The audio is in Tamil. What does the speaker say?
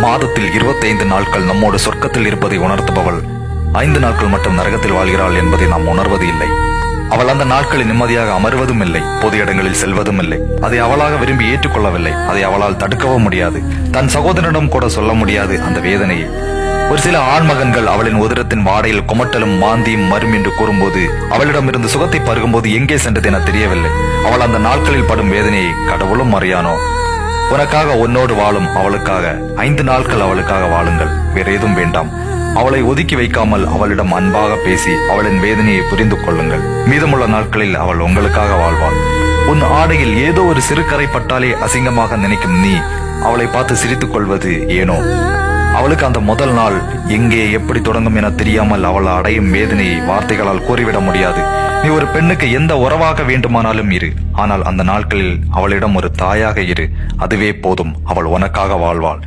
மாதத்தில் 25 நாட்கள் நம்மோடு சொர்க்கத்தில் இருப்பதை உணர்த்துபவள் 5 நாட்கள் மட்டும் நரகத்தில் வாழ்கிறாள் என்பதை நாம் உணர்வது இல்லை. அவள் அந்த நாட்களில் நிம்மதியாக அமர்வதும் இல்லை, பொது இடங்களில் செல்வதும் இல்லை. அதை அவளாக விரும்பி ஏற்றுக்கொள்ளவில்லை. அதை அவளால் தடுக்கவும் முடியாது. தன் சகோதரனிடம் கூட சொல்ல முடியாது அந்த வேதனையை. ஒரு சில ஆண்மகன்கள் அவளின் உதிரத்தின் வாடையில் குமட்டலும் மாந்தியும் மரும் என்று கூறும்போது, அவளிடமிருந்து சுகத்தை பருகும்போது எங்கே சென்றது என தெரியவில்லை. அவள் அந்த நாட்களில் படும் வேதனையை கடவுளும் அறியானோ. உனக்காக உன்னோடு வாழும் அவளுக்காக 5 நாட்கள் அவளுக்காக வாழுங்கள். வேற ஏதும் வேண்டாம். அவளை ஒதுக்கி வைக்காமல் அவளிடம் அன்பாக பேசி அவளின் வேதனையை புரிந்து கொள்ளுங்கள். மீதமுள்ள நாட்களில் அவள் உங்களுக்காக வாழ்வாள். உன் ஆடையில் ஏதோ ஒரு சிறு கரை பட்டாலே அசிங்கமாக நினைக்கும் நீ அவளை பார்த்து சிரித்துக் கொள்வது ஏனோ? அவளுக்கு அந்த முதல் நாள் எங்கே எப்படி தொடங்கும் என தெரியாமல் அவள் அடையும் வேதனையை வார்த்தைகளால் கூறிவிட முடியாது. நீ ஒரு பெண்ணுக்கு எந்த உறவாக வேண்டுமானாலும் இரு, ஆனால் அந்த நாட்களில் அவளிடம் ஒரு தாயாக இரு. அதுவே போதும். அவள் உனக்காக வாழ்வாள்.